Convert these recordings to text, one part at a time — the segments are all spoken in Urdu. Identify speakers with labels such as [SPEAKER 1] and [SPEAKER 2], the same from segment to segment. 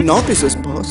[SPEAKER 1] 9 pieces, boss.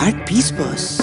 [SPEAKER 1] 8 piece, boss.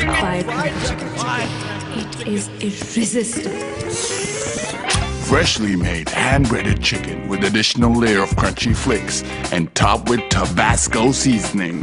[SPEAKER 2] Firecracker chicken. It is irresistible.
[SPEAKER 3] Freshly made hand-breaded chicken with additional layer of crunchy flakes and topped with Tabasco seasoning.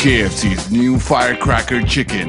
[SPEAKER 3] KFC's new firecracker chicken.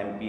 [SPEAKER 4] MP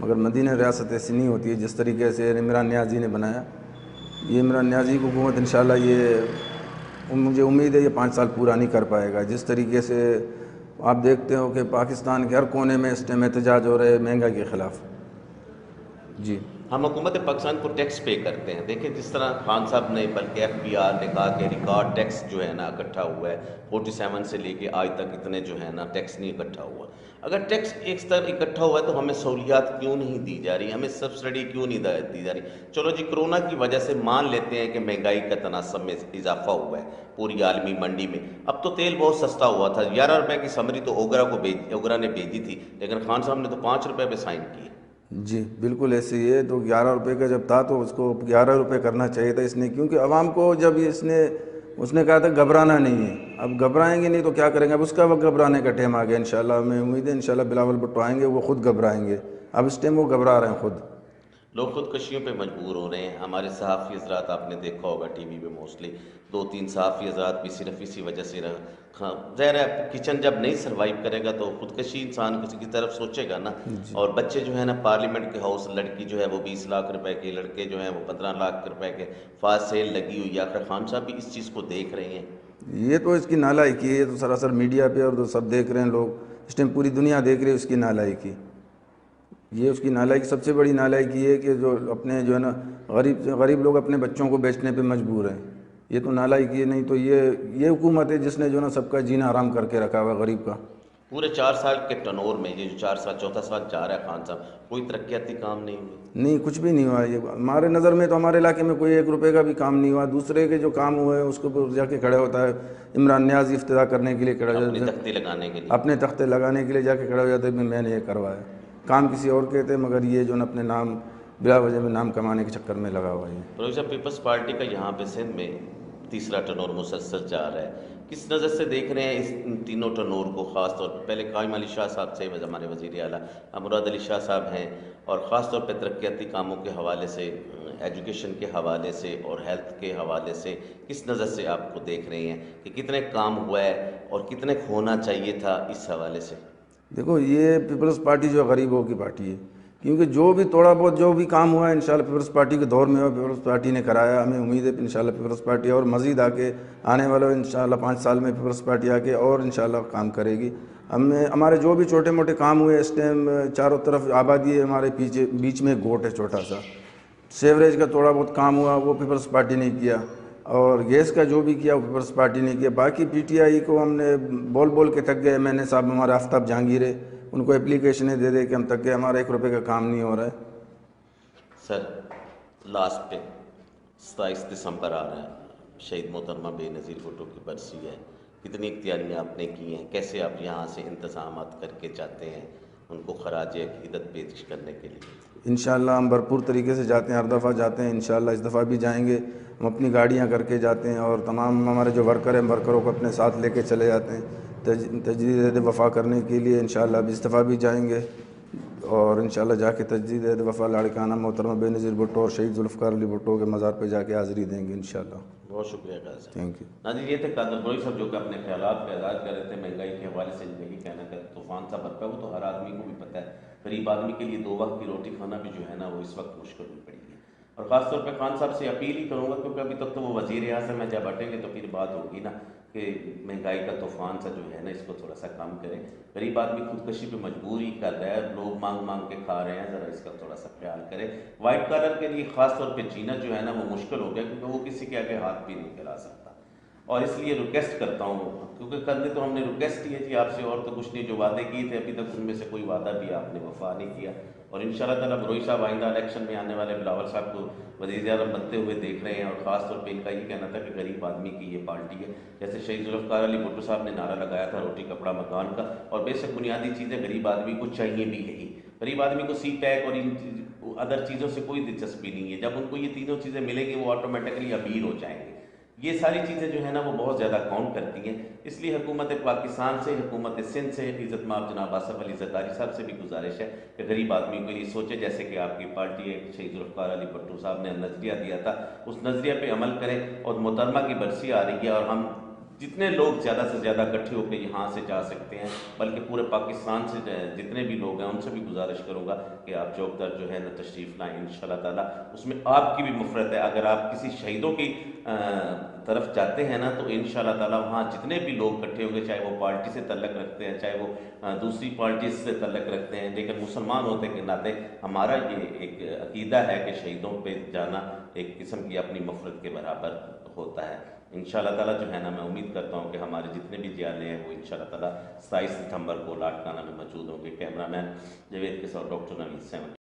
[SPEAKER 5] مگر مدینہ ریاست ایسی نہیں ہوتی ہے جس طریقے سے عمران نیازی نے بنایا. یہ عمران نیازی کی حکومت انشاءاللہ یہ مجھے امید ہے یہ 5 سال پورا نہیں کر پائے گا. جس طریقے سے آپ دیکھتے ہو کہ پاکستان کے ہر کونے میں اس ٹائم احتجاج ہو رہے ہیں مہنگائی کے خلاف. جی
[SPEAKER 4] ہم حکومت پاکستان کو ٹیکس پے کرتے ہیں. دیکھیں جس طرح خان صاحب نے بلکہ FBR نے کہا کہ ریکارڈ ٹیکس جو ہے نا اکٹھا ہوا ہے 47 سے لے کے آج تک اتنے جو ہے نا ٹیکس نہیں اکٹھا ہوا. اگر ٹیکس ایک طرح اکٹھا ہوا ہے تو ہمیں سہولیات کیوں نہیں دی جا رہی, ہمیں سبسڈی کیوں نہیں دی جا رہی. چلو جی کرونا کی وجہ سے مان لیتے ہیں کہ مہنگائی کا تناسب میں اضافہ ہوا ہے پوری عالمی منڈی میں. اب تو تیل بہت سستا ہوا تھا, 11 روپے کی سمری تو اوگرا نے بھیجی تھی, لیکن خان صاحب نے تو 5 روپے پہ سائن کیے.
[SPEAKER 5] جی بالکل ایسے ہی ہے. تو 11 روپے کا جب تھا تو اس کو 11 روپے کرنا چاہیے تھا اس نے, کیونکہ عوام کو جب اس نے کہا تھا گھبرانا نہیں ہے. اب گھبرائیں گے نہیں تو کیا کریں گے. اب اس کا وقت گھبرانے کا ٹائم آ گیا. انشاءاللہ ہمیں امید ہے انشاءاللہ بلاول بھٹو آئیں گے وہ خود گھبرائیں گے. اب اس ٹائم وہ گھبرا رہے ہیں خود.
[SPEAKER 4] لوگ خودکشیوں پہ مجبور ہو رہے ہیں. ہمارے صحافی حضرات آپ نے دیکھا ہوگا ٹی وی پہ موسٹلی 2-3 صحافی حضرات بھی صرف اسی وجہ سے ظاہر ہے کچن جب نہیں سروائیو کرے گا تو خودکشی انسان کسی کی طرف سوچے گا نا. اور بچے جو ہے نا پارلیمنٹ کے ہاؤس, لڑکی جو ہے وہ 20 لاکھ روپے کے, لڑکے جو ہیں وہ 15 لاکھ روپے کے, فاسٹ سیل لگی ہوئی. آخر خان صاحب بھی اس چیز کو دیکھ رہے ہیں.
[SPEAKER 5] یہ تو اس کی نالائکی ہے. یہ تو سراسر میڈیا پہ اور سب دیکھ رہے ہیں لوگ, اس ٹائم پوری دنیا دیکھ رہی ہے اس کی نالائکی. یہ اس کی نالائکی سب سے بڑی نالائکی ہے کہ جو اپنے جو ہے نا غریب لوگ اپنے بچوں کو بیچنے پہ مجبور ہیں. یہ تو نالائکی ہے. نہیں تو یہ حکومت ہے جس نے جو ہے نا سب کا جینا حرام کر کے رکھا ہوا ہے غریب کا.
[SPEAKER 4] پورے 4 سال کے ٹرنور میں یہ جو 4 سال چوتھا سال جا رہا ہے خان صاحب, کوئی ترقیاتی کام نہیں ہوئے.
[SPEAKER 5] نہیں کچھ بھی نہیں ہوا. یہ ہمارے نظر میں تو ہمارے علاقے میں کوئی 1 روپے کا بھی کام نہیں ہوا. دوسرے کے جو کام ہوئے ہیں اس کو جا کے کھڑا ہوتا ہے. عمران نیازی افتتاح کرنے کے لیے کھڑا ہو جاتا ہے,
[SPEAKER 4] تختے لگانے کے لیے,
[SPEAKER 5] اپنے تختے لگانے کے لیے جا کے کھڑا ہو جاتا ہے میں نے یہ کروایا. کام کسی اور کے تھے مگر یہ جو ہے اپنے نام بلا وجہ میں نام کمانے کے چکر میں لگا ہوا ہے.
[SPEAKER 4] پروفیسر پیپلز پارٹی کا یہاں پہ سندھ میں تیسرا ٹرنور مسلسل جا رہا ہے. کس نظر سے دیکھ رہے ہیں ان تینوں ٹرنور کو, خاص طور پہ پہلے قائم علی شاہ صاحب سے ہمارے وزیر اعلیٰ مراد علی شاہ صاحب ہیں, اور خاص طور پہ ترقیاتی کاموں کے حوالے سے, ایجوکیشن کے حوالے سے اور ہیلتھ کے حوالے سے کس نظر سے آپ کو دیکھ رہے ہیں کہ کتنے کام ہوا ہے اور کتنے ہونا چاہیے تھا اس حوالے سے؟
[SPEAKER 5] دیکھو یہ پیپلز پارٹی جو غریبوں کی پارٹی ہے, کیونکہ جو بھی تھوڑا بہت جو بھی کام ہوا ہے انشاءاللہ پیپلز پارٹی کے دور میں ہوا, پیپلز پارٹی نے کرایا. ہمیں امید ہے انشاءاللہ پیپلز پارٹی اور مزید آ کے آنے والا انشاءاللہ 5 سال میں پیپلز پارٹی آ کے اور انشاءاللہ کام کرے گی. ہمارے جو بھی چھوٹے موٹے کام ہوئے اس ٹائم چاروں طرف آبادی ہے, ہمارے بیچ میں گوٹ ہے چھوٹا سا, سیوریج کا تھوڑا بہت کام ہوا وہ پیپلز پارٹی نے کیا, اور گیس کا جو بھی کیا وہ پیپلز پارٹی نے کیا. باقی PTI کو ہم نے بول کے تھک گئے. MNA صاحب ہمارے آفتاب جہانگیر ہے, ان کو اپلیکیشنیں دے دے کہ ہم تک کہ ہمارا 1 روپے کا کام نہیں ہو رہا ہے.
[SPEAKER 4] سر لاسٹ پہ 27 دسمبر آ رہا ہے, شہید محترمہ بے نظیر بھٹو کی برسی ہے. کتنی اختیاریاں آپ نے کی ہیں, کیسے آپ یہاں سے انتظامات کر کے چاہتے ہیں ان کو خراج عقیدت پیش کرنے کے لیے؟
[SPEAKER 5] انشاءاللہ ہم بھرپور طریقے سے جاتے ہیں, ہر دفعہ جاتے ہیں. انشاءاللہ اس دفعہ بھی جائیں گے. ہم اپنی گاڑیاں کر کے جاتے ہیں اور تمام ہمارے جو ورکر ہیں ورکروں کو اپنے ساتھ لے کے چلے جاتے ہیں تجدید وفا کرنے کے لیے. انشاءاللہ اب اس دفعہ بھی جائیں گے اور انشاءاللہ جا کے تجدید وفا لاڑکانہ محترمہ بے نظیر بھٹو اور شہید ذوالفقار علی بھٹو کے مزار پہ جا کے حاضری دیں گے انشاءاللہ.
[SPEAKER 4] بہت شکریہ قاضی صاحب.
[SPEAKER 5] Thank you.
[SPEAKER 4] ناظرین یہ تھے قادر بلوچ صاحب جو کہ اپنے خیالات کا اظہار کر رہے تھے مہنگائی کے حوالے سے. یہی کہنا کہ طوفان سا برپا ہے, وہ تو ہر آدمی کو بھی پتہ ہے. غریب آدمی کے لیے 2 وقت کی روٹی کھانا بھی جو ہے نا وہ اس وقت مشکل ہو پڑی ہے. اور خاص طور پہ خان صاحب سے اپیل ہی کروں گا, کیونکہ ابھی تک تو وہ وزیر اعظم میں جب ہٹیں گے تو پھر بات ہوگی نا کہ مہنگائی کا طوفان سا جو ہے نا اس کو تھوڑا سا کم کریں. غریب آدمی خودکشی پہ مجبور ہی کر رہا ہے, لوگ مانگ کے کھا رہے ہیں, ذرا اس کا تھوڑا سا خیال کریں. وائٹ کالر کے لیے خاص طور پہ جینا جو ہے نا وہ مشکل ہو گیا, کیونکہ وہ کسی کے آگے ہاتھ بھی نہیں پھیلا سکتا. اور اس لیے ریکویسٹ کرتا ہوں, کیونکہ کرنے تو ہم نے ریکویسٹ کی ہے جی آپ سے, اور تو کچھ نہیں. جو وعدے کیے تھے ابھی تک ان میں سے کوئی وعدہ بھی آپ نے وفا نہیں کیا. اور انشاءاللہ تعالیٰ بروئی صاحب آئندہ الیکشن میں آنے والے بلاول صاحب کو وزیر اعظم بنتے ہوئے دیکھ رہے ہیں. اور خاص طور پہ ان کا یہ کہنا تھا کہ غریب آدمی کی یہ پارٹی ہے. جیسے شہید ذوالفقار علی بھٹو صاحب نے نعرہ لگایا تھا روٹی کپڑا مکان کا, اور بے شک بنیادی چیزیں غریب آدمی کو چاہیے بھی ہے. غریب آدمی کو سی پیک اور ان ادر چیزوں سے کوئی دلچسپی نہیں ہے. جب ان کو یہ تینوں چیزیں ملیں گی وہ آٹومیٹکلی امیر ہو جائیں گے. یہ ساری چیزیں جو ہیں نا وہ بہت زیادہ کاؤنٹ کرتی ہیں. اس لیے حکومت پاکستان سے, حکومت سندھ سے, عزت مآب جناب آصف علی زرداری صاحب سے بھی گزارش ہے کہ غریب آدمی کو یہ سوچے, جیسے کہ آپ کی پارٹی ہے شہید ذوالفقار علی بھٹو صاحب نے نظریہ دیا تھا, اس نظریہ پہ عمل کریں. اور محترمہ کی برسی آ رہی ہے, اور ہم جتنے لوگ زیادہ سے زیادہ اکٹھے ہو کے یہاں سے جا سکتے ہیں، بلکہ پورے پاکستان سے جتنے بھی لوگ ہیں ان سے بھی گزارش کروں گا کہ آپ چوک در جو ہے نا تشریف لائیں انشاءاللہ تعالیٰ. اس میں آپ کی بھی مفرت ہے. اگر آپ کسی شہیدوں کی طرف جاتے ہیں نا تو انشاءاللہ تعالیٰ وہاں جتنے بھی لوگ اکٹھے ہوں گے، چاہے وہ پارٹی سے تعلق رکھتے ہیں، چاہے وہ دوسری پارٹیز سے تعلق رکھتے ہیں، لیکن مسلمان ہوتے کے ناطے ہمارا یہ ایک عقیدہ ہے کہ شہیدوں پہ جانا ایک قسم کی اپنی مفرت کے برابر ہوتا ہے. انشاءاللہ تعالیٰ جو ہے نا میں امید کرتا ہوں کہ ہمارے جتنے بھی جیالے ہیں وہ انشاءاللہ تعالیٰ 27 ستمبر کو لاٹکانہ میں موجود ہوں گے. کیمرہ مین جاوید کے ساتھ ڈاکٹر نوید 7